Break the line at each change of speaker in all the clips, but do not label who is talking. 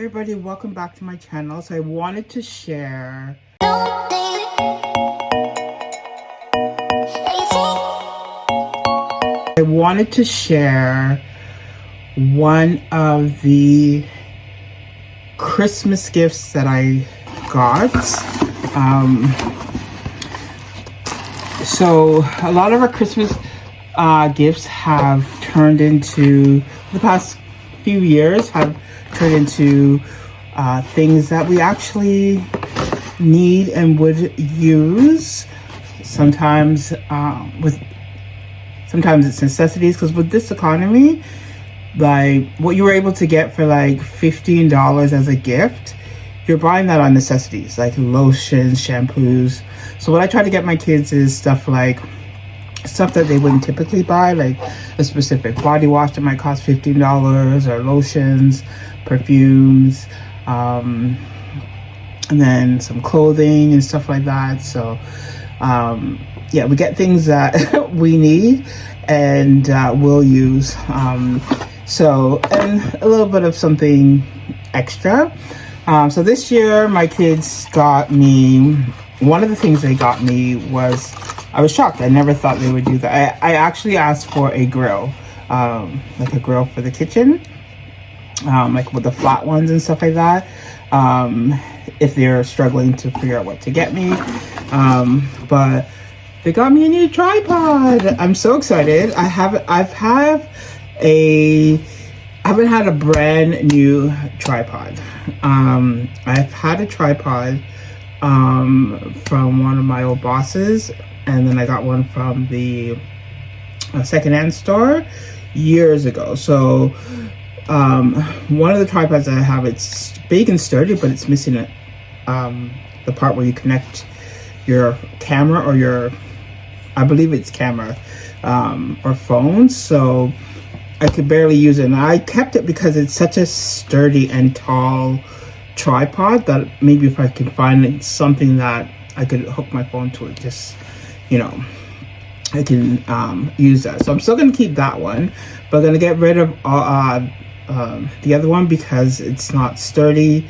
Everybody, welcome back to my channel. So I wanted to share one of the Christmas gifts that I got. So a lot of our Christmas gifts have turned into, the past few years, have turned into things that we actually need and would use. Sometimes sometimes it's necessities, because with this economy, like what you were able to get for like $15 as a gift, you're buying that on necessities like lotions, shampoos. So what I try to get my kids is stuff that they wouldn't typically buy, like a specific body wash that might cost $15, or lotions, perfumes, and then some clothing and stuff like that. So yeah, we get things that we need and will use. So, and a little bit of something extra. So this year my kids got me, one of the things they got me was, I was shocked. I never thought they would do that. I actually asked for a grill, like a grill for the kitchen, like with the flat ones and stuff like that, if they're struggling to figure out what to get me. But they got me a new tripod. I'm so excited. I haven't had a brand new tripod. I've had a tripod from one of my old bosses, and then I got one from the secondhand store years ago. So one of the tripods that I have, it's big and sturdy, but it's missing the part where you connect your camera, or your, I believe it's camera, or phone. So I could barely use it, and I kept it because it's such a sturdy and tall tripod that maybe if I can find something that I could hook my phone to it, just, you know, I can use that. So I'm still gonna keep that one, but I'm gonna get rid of the other one because it's not sturdy.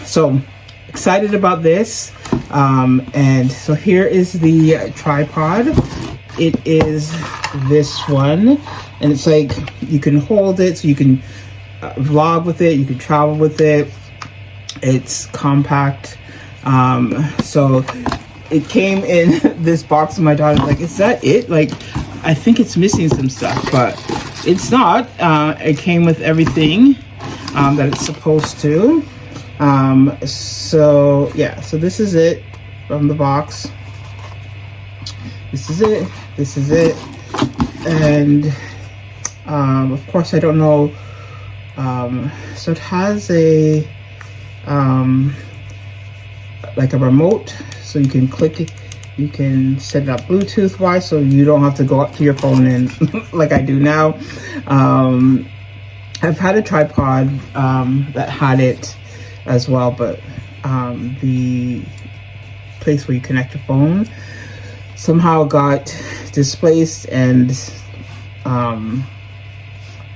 So excited about this. And so here is the tripod. It is this one, and it's like you can hold it, so you can vlog with it, you can travel with it. It's compact. So it came in this box, and my daughter's like, is that it? Like, I think it's missing some stuff, but it's not. It came with everything that it's supposed to. So yeah, so this is it from the box. This is it. And of course, I don't know. So it has a like a remote, so you can click it, you can set it up Bluetooth wise, so you don't have to go up to your phone and like I do now. I've had a tripod that had it as well, but the place where you connect your phone somehow got displaced, and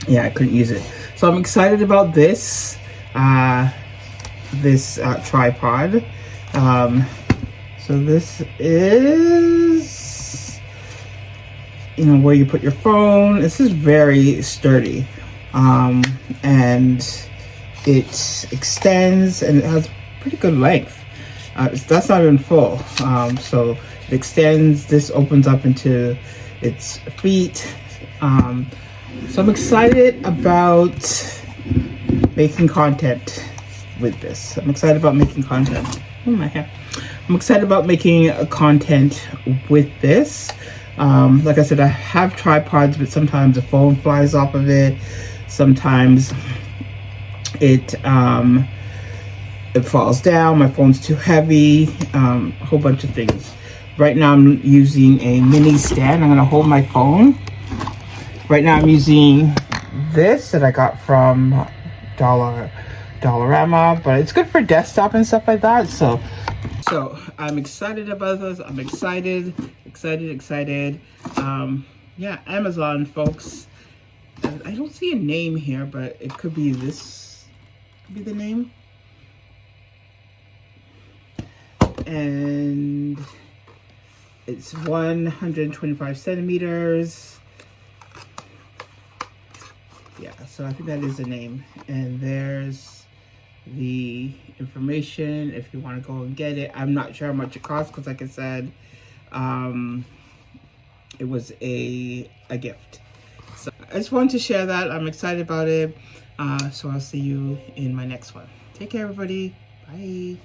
yeah, I couldn't use it. So I'm excited about this tripod. So this is, you know, where you put your phone. This is very sturdy, and it extends, and it has pretty good length. That's not even full. So it extends. This opens up into its feet. So I'm excited about making content with this. I'm excited about making content. Oh, my hair. I'm excited about making content with this. Like I said, I have tripods, but sometimes the phone flies off of it. Sometimes it falls down. My phone's too heavy. A whole bunch of things. Right now I'm using a mini stand. I'm gonna hold my phone. Right now I'm using this that I got from Dollarama, but it's good for desktop and stuff like that. So I'm excited about this. I'm excited. Yeah, Amazon, folks. I don't see a name here, but it could be this could be the name. And it's 125 centimeters. Yeah, so I think that is the name. And there's the information if you want to go and get it. I'm not sure how much it costs because, like I said, it was a gift. So I just wanted to share that. I'm excited about it. So I'll see you in my next one. Take care, everybody. Bye.